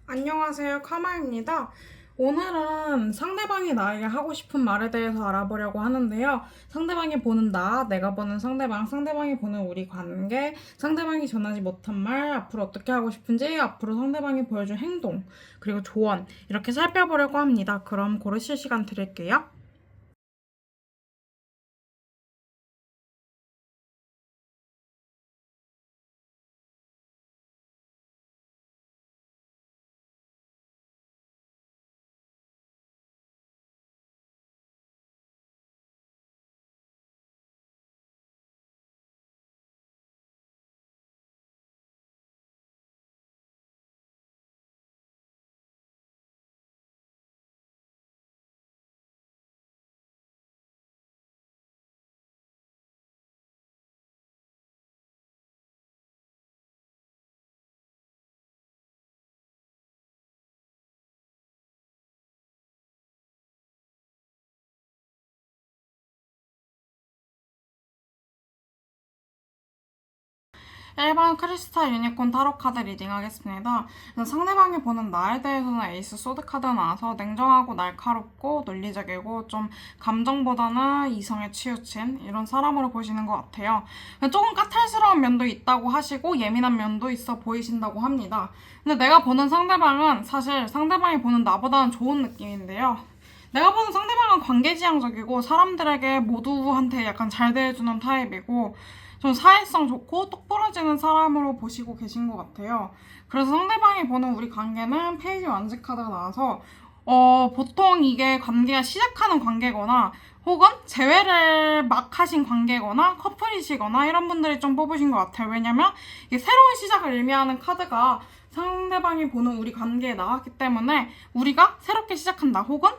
안녕하세요, 카마입니다. 오늘은 상대방이 나에게 하고 싶은 말에 대해서 알아보려고 하는데요. 상대방이 보는 나, 내가 보는 상대방, 상대방이 보는 우리 관계, 상대방이 전하지 못한 말, 앞으로 어떻게 하고 싶은지, 앞으로 상대방이 보여줄 행동, 그리고 조언, 이렇게 살펴보려고 합니다. 그럼 고르실 시간 드릴게요. 일반 크리스탈 유니콘 타로 카드 리딩 하겠습니다. 상대방이 보는 나에 대해서는 에이스 소드 카드가 나와서 냉정하고 날카롭고 논리적이고 좀 감정보다는 이성에 치우친 이런 사람으로 보시는 것 같아요. 조금 까탈스러운 면도 있다고 하시고 예민한 면도 있어 보이신다고 합니다. 근데 내가 보는 상대방은 사실 상대방이 보는 나보다는 좋은 느낌인데요. 내가 보는 상대방은 관계지향적이고 사람들에게 모두한테 약간 잘 대해주는 타입이고 좀 사회성 좋고 똑부러지는 사람으로 보시고 계신 것 같아요. 그래서 상대방이 보는 우리 관계는 페이지 완즈 카드가 나와서 보통 이게 관계가 시작하는 관계거나 혹은 재회를 막 하신 관계거나 커플이시거나 이런 분들이 좀 뽑으신 것 같아요. 왜냐면 이게 새로운 시작을 의미하는 카드가 상대방이 보는 우리 관계에 나왔기 때문에 우리가 새롭게 시작한다 혹은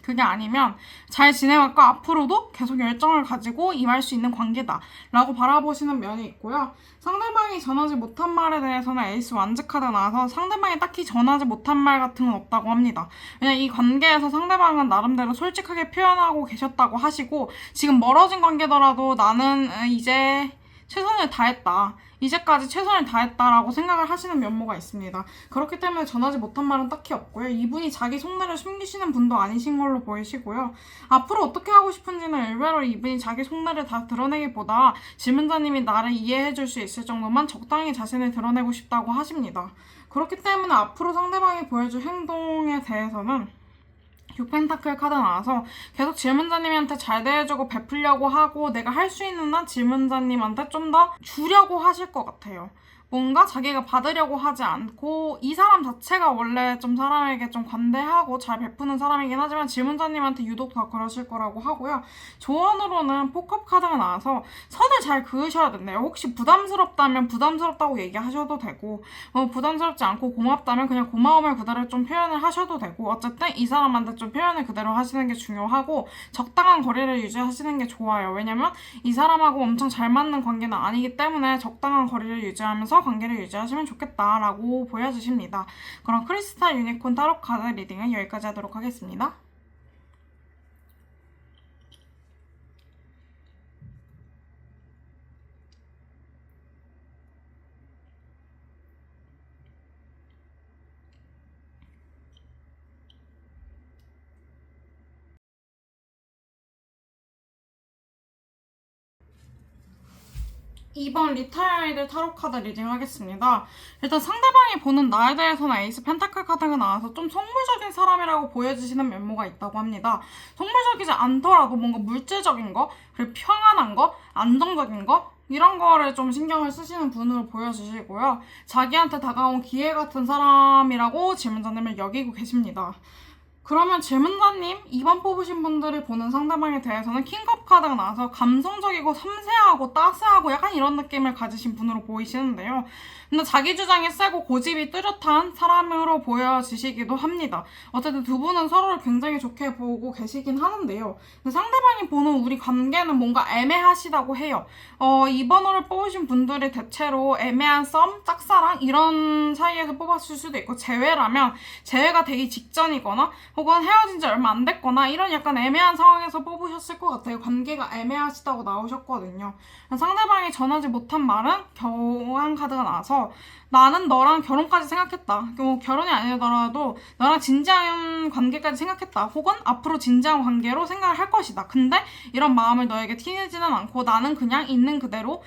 그게 아니면 잘 지내왔고 앞으로도 계속 열정을 가지고 임할 수 있는 관계다 라고 바라보시는 면이 있고요. 상대방이 전하지 못한 말에 대해서는 에이스 완즈 카드가 나와서 상대방이 딱히 전하지 못한 말 같은 건 없다고 합니다. 왜냐면 이 관계에서 상대방은 나름대로 솔직하게 표현하고 계셨다고 하시고 지금 멀어진 관계더라도 나는 이제 최선을 다했다. 이제까지 최선을 다했다라고 생각을 하시는 면모가 있습니다. 그렇기 때문에 전하지 못한 말은 딱히 없고요. 이분이 자기 속내를 숨기시는 분도 아니신 걸로 보이시고요. 앞으로 어떻게 하고 싶은지는 일배로 이분이 자기 속내를 다 드러내기보다 질문자님이 나를 이해해줄 수 있을 정도만 적당히 자신을 드러내고 싶다고 하십니다. 그렇기 때문에 앞으로 상대방이 보여줄 행동에 대해서는 6펜타클 카드 나와서 계속 질문자님한테 잘 대해주고 베풀려고 하고 내가 할 수 있는 한 질문자님한테 좀 더 주려고 하실 것 같아요. 뭔가 자기가 받으려고 하지 않고 이 사람 자체가 원래 좀 사람에게 좀 관대하고 잘 베푸는 사람이긴 하지만 질문자님한테 유독 더 그러실 거라고 하고요. 조언으로는 포컵 카드가 나와서 선을 잘 그으셔야 된대요. 혹시 부담스럽다면 부담스럽다고 얘기하셔도 되고 부담스럽지 않고 고맙다면 그냥 고마움을 그대로 좀 표현을 하셔도 되고 어쨌든 이 사람한테 좀 표현을 그대로 하시는 게 중요하고 적당한 거리를 유지하시는 게 좋아요. 왜냐면 이 사람하고 엄청 잘 맞는 관계는 아니기 때문에 적당한 거리를 유지하면서 관계를 유지하시면 좋겠다라고 보여주십니다. 그럼 크리스탈 유니콘 타로 카드 리딩은 여기까지 하도록 하겠습니다. 이번 리타이드 타로 카드 리딩 하겠습니다. 일단 상대방이 보는 나에 대해서는 에이스 펜타클 카드가 나와서 좀 속물적인 사람이라고 보여지시는 면모가 있다고 합니다. 속물적이지 않더라도 뭔가 물질적인 거, 그리고 평안한 거, 안정적인 거, 이런 거를 좀 신경을 쓰시는 분으로 보여주시고요. 자기한테 다가온 기회 같은 사람이라고 질문자님을 여기고 계십니다. 그러면 질문자님, 2번 뽑으신 분들이 보는 상대방에 대해서는 킹컵 카드가 나와서 감성적이고 섬세하고 따스하고 약간 이런 느낌을 가지신 분으로 보이시는데요. 근데 자기 주장이 세고 고집이 뚜렷한 사람으로 보여지시기도 합니다. 어쨌든 두 분은 서로를 굉장히 좋게 보고 계시긴 하는데요. 근데 상대방이 보는 우리 관계는 뭔가 애매하시다고 해요. 2번호를 뽑으신 분들이 대체로 애매한 썸, 짝사랑 이런 사이에서 뽑았을 수도 있고 재회라면 재회가 되기 직전이거나 혹은 헤어진 지 얼마 안 됐거나 이런 약간 애매한 상황에서 뽑으셨을 것 같아요. 관계가 애매하시다고 나오셨거든요. 상대방이 전하지 못한 말은 교환 카드가 나와서 나는 너랑 결혼까지 생각했다. 뭐 결혼이 아니더라도 너랑 진지한 관계까지 생각했다. 혹은 앞으로 진지한 관계로 생각을 할 것이다. 근데 이런 마음을 너에게 티내지는 않고 나는 그냥 있는 그대로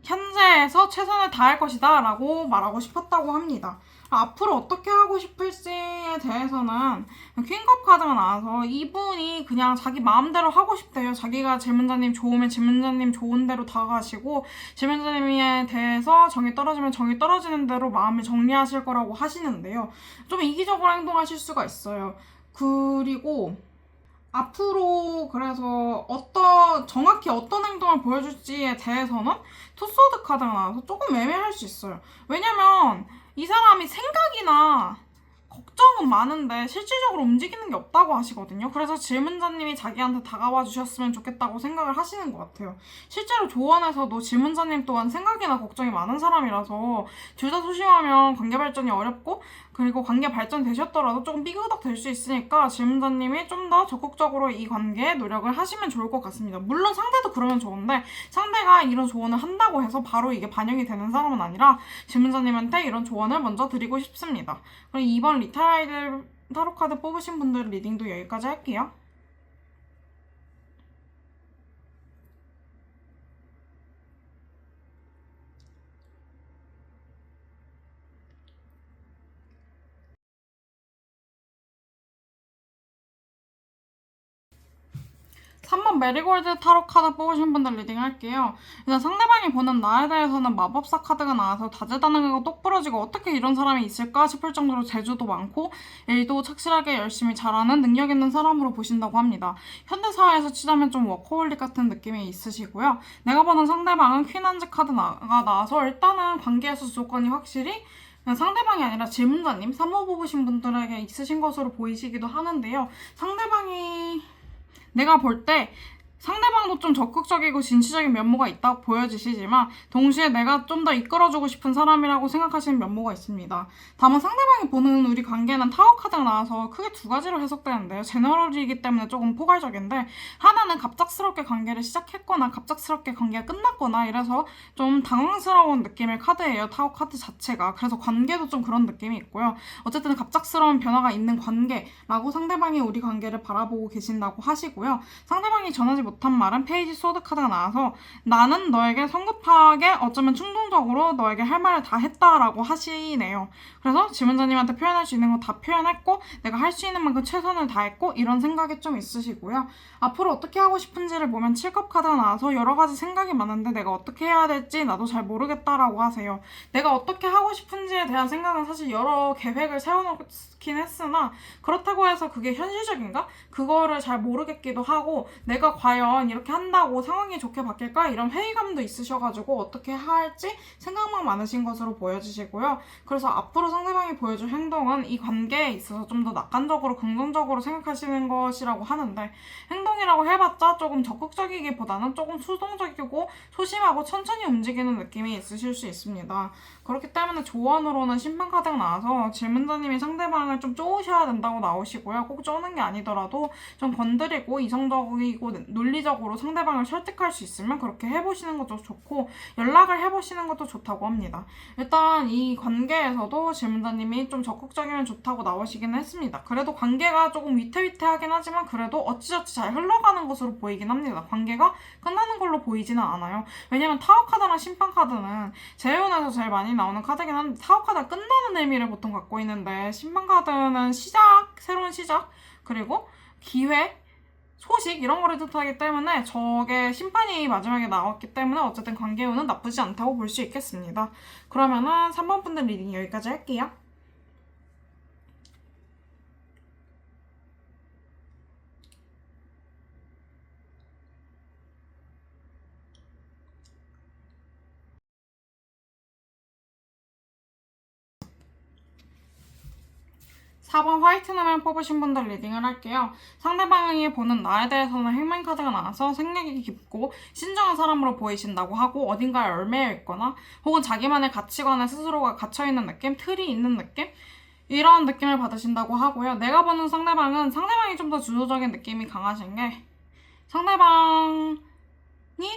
현재에서 최선을 다할 것이다 라고 말하고 싶었다고 합니다. 앞으로 어떻게 하고 싶을지에 대해서는 퀸컵 카드가 나와서 이분이 그냥 자기 마음대로 하고 싶대요. 자기가 질문자님 좋으면 질문자님 좋은 대로 다가가시고 질문자님에 대해서 정이 떨어지면 정이 떨어지는 대로 마음을 정리하실 거라고 하시는데요. 좀 이기적으로 행동하실 수가 있어요. 그리고 앞으로 그래서 정확히 어떤 행동을 보여줄지에 대해서는 투소드 카드가 나와서 조금 애매할 수 있어요. 왜냐면 이 사람이 생각이나 걱정은 많은데 실질적으로 움직이는 게 없다고 하시거든요. 그래서 질문자님이 자기한테 다가와 주셨으면 좋겠다고 생각을 하시는 것 같아요. 실제로 조언에서도 질문자님 또한 생각이나 걱정이 많은 사람이라서 둘 다 소심하면 관계 발전이 어렵고 그리고 관계 발전되셨더라도 조금 삐그덕 될 수 있으니까 질문자님이 좀 더 적극적으로 이 관계에 노력을 하시면 좋을 것 같습니다. 물론 상대도 그러면 좋은데 상대가 이런 조언을 한다고 해서 바로 이게 반영이 되는 사람은 아니라 질문자님한테 이런 조언을 먼저 드리고 싶습니다. 그럼 이번 리타이드 타로카드 뽑으신 분들 리딩도 여기까지 할게요. 3번 메리골드 타로 카드 뽑으신 분들 리딩 할게요. 일단 상대방이 보는 나에 대해서는 마법사 카드가 나와서 다재다능하고 똑부러지고 어떻게 이런 사람이 있을까 싶을 정도로 재주도 많고 일도 착실하게 열심히 잘하는 능력 있는 사람으로 보신다고 합니다. 현대사회에서 치자면 좀 워커홀릭 같은 느낌이 있으시고요. 내가 보는 상대방은 퀸한즈 카드가 나와서 일단은 관계에서 조건이 확실히 상대방이 아니라 질문자님, 3호 뽑으신 분들에게 있으신 것으로 보이시기도 하는데요. 상대방이 내가 볼 때 상대방도 좀 적극적이고 진취적인 면모가 있다고 보여지시지만 동시에 내가 좀 더 이끌어주고 싶은 사람이라고 생각하시는 면모가 있습니다. 다만 상대방이 보는 우리 관계는 타워 카드가 나와서 크게 두 가지로 해석되는데요. 제너럴이기 때문에 조금 포괄적인데 하나는 갑작스럽게 관계를 시작했거나 갑작스럽게 관계가 끝났거나 이래서 좀 당황스러운 느낌의 카드예요. 타워 카드 자체가. 그래서 관계도 좀 그런 느낌이 있고요. 어쨌든 갑작스러운 변화가 있는 관계라고 상대방이 우리 관계를 바라보고 계신다고 하시고요. 상대방이 전하지 못한 말은 페이지 소드 카드가 나와서 나는 너에게 성급하게 어쩌면 충동적으로 너에게 할 말을 다 했다라고 하시네요. 그래서 질문자님한테 표현할 수 있는 거 다 표현했고 내가 할 수 있는 만큼 최선을 다했고 이런 생각이 좀 있으시고요. 앞으로 어떻게 하고 싶은지를 보면 7컵 카드가 나와서 여러 가지 생각이 많은데 내가 어떻게 해야 될지 나도 잘 모르겠다라고 하세요. 내가 어떻게 하고 싶은지에 대한 생각은 사실 여러 계획을 세워놓긴 했으나 그렇다고 해서 그게 현실적인가? 그거를 잘 모르겠기도 하고 내가 과연 이렇게 한다고 상황이 좋게 바뀔까? 이런 회의감도 있으셔가지고 어떻게 할지 생각만 많으신 것으로 보여지시고요. 그래서 앞으로 상대방이 보여줄 행동은 이 관계에 있어서 좀 더 낙관적으로 긍정적으로 생각하시는 것이라고 하는데 행동이라고 해봤자 조금 적극적이기보다는 조금 수동적이고 소심하고 천천히 움직이는 느낌이 있으실 수 있습니다. 그렇기 때문에 조언으로는 심판 카드가 나와서 질문자님이 상대방을 좀 쪼으셔야 된다고 나오시고요. 꼭 쪼는 게 아니더라도 좀 건드리고 이성적이고 논리적으로 상대방을 설득할 수 있으면 그렇게 해보시는 것도 좋고 연락을 해보시는 것도 좋다고 합니다. 일단 이 관계에서도 질문자님이 좀 적극적이면 좋다고 나오시기는 했습니다. 그래도 관계가 조금 위태위태하긴 하지만 그래도 어찌저찌 잘 흘러가는 것으로 보이긴 합니다. 관계가 끝나는 걸로 보이지는 않아요. 왜냐면 타워 카드랑 심판 카드는 재혼에서 제일 많이 나오는 카드긴 한데 타워 카드가 끝나는 의미를 보통 갖고 있는데 심판 카드는 시작, 새로운 시작, 그리고 기회, 소식 이런 거를 뜻하기 때문에 저게 심판이 마지막에 나왔기 때문에 어쨌든 관계운은 나쁘지 않다고 볼 수 있겠습니다. 그러면은 3번 분들 리딩 여기까지 할게요. 4번 화이트 누멘 뽑으신 분들 리딩을 할게요. 상대방이 보는 나에 대해서는 행맨 카드가 나와서 생각이 깊고 신중한 사람으로 보이신다고 하고 어딘가에 얽매여 있거나 혹은 자기만의 가치관에 스스로가 갇혀있는 느낌, 틀이 있는 느낌? 이런 느낌을 받으신다고 하고요. 내가 보는 상대방은 상대방이 좀 더 주도적인 느낌이 강하신 게 상대방이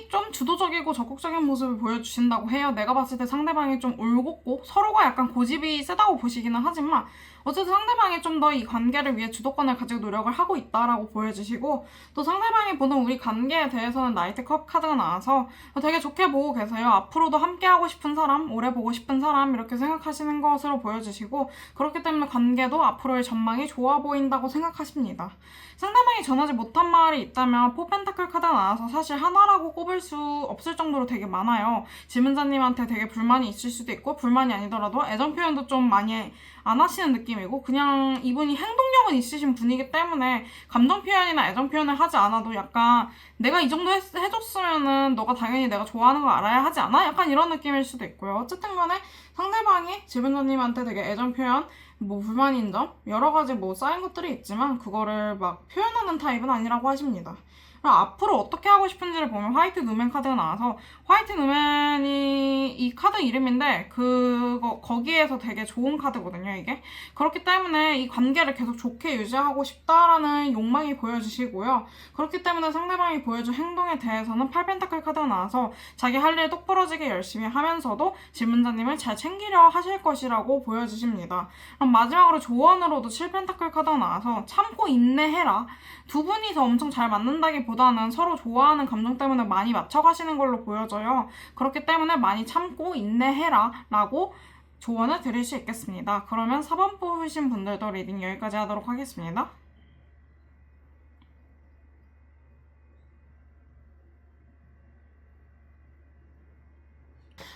좀 주도적이고 적극적인 모습을 보여주신다고 해요. 내가 봤을 때 상대방이 좀 올곧고 서로가 약간 고집이 세다고 보시기는 하지만 어쨌든 상대방이 좀 더 이 관계를 위해 주도권을 가지고 노력을 하고 있다라고 보여주시고 또 상대방이 보는 우리 관계에 대해서는 나이트컵 카드가 나와서 되게 좋게 보고 계세요. 앞으로도 함께하고 싶은 사람, 오래 보고 싶은 사람 이렇게 생각하시는 것으로 보여주시고 그렇기 때문에 관계도 앞으로의 전망이 좋아 보인다고 생각하십니다. 상대방이 전하지 못한 말이 있다면 포펜타클 카드가 나와서 사실 하나라고 꼽을 수 없을 정도로 되게 많아요. 지문자님한테 되게 불만이 있을 수도 있고 불만이 아니더라도 애정 표현도 좀 많이 안 하시는 느낌이고 그냥 이분이 행동력은 있으신 분이기 때문에 감정 표현이나 애정 표현을 하지 않아도 약간 내가 이 정도 해줬으면은 너가 당연히 내가 좋아하는 걸 알아야 하지 않아? 약간 이런 느낌일 수도 있고요. 어쨌든 간에 상대방이 지문자님한테 되게 애정 표현 뭐 불만인 점 여러 가지 뭐 쌓인 것들이 있지만 그거를 막 표현하는 타입은 아니라고 하십니다. 그럼 앞으로 어떻게 하고 싶은지를 보면 화이트 누멘 카드가 나와서 화이트 누멘이 이 카드 이름인데 거기에서 되게 좋은 카드거든요 이게. 그렇기 때문에 이 관계를 계속 좋게 유지하고 싶다라는 욕망이 보여지시고요. 그렇기 때문에 상대방이 보여준 행동에 대해서는 8펜타클 카드가 나와서 자기 할 일 똑부러지게 열심히 하면서도 질문자님을 잘 챙기려 하실 것이라고 보여주십니다. 그럼 마지막으로 조언으로도 7펜타클 카드가 나와서 참고 인내해라. 두 분이서 엄청 잘 맞는다기보다는 서로 좋아하는 감정 때문에 많이 맞춰가시는 걸로 보여져요. 그렇기 때문에 많이 참고 인내해라 라고 조언을 드릴 수 있겠습니다. 그러면 4번 뽑으신 분들도 리딩 여기까지 하도록 하겠습니다.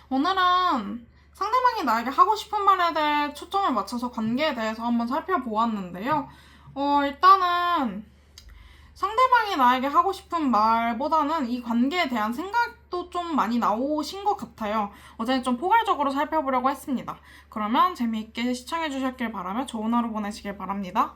오늘은 상대방이 나에게 하고 싶은 말에 대해 초점을 맞춰서 관계에 대해서 한번 살펴보았는데요. 일단은 상대방이 나에게 하고 싶은 말보다는 이 관계에 대한 생각도 좀 많이 나오신 것 같아요. 어제는 좀 포괄적으로 살펴보려고 했습니다. 그러면 재미있게 시청해주셨길 바라며 좋은 하루 보내시길 바랍니다.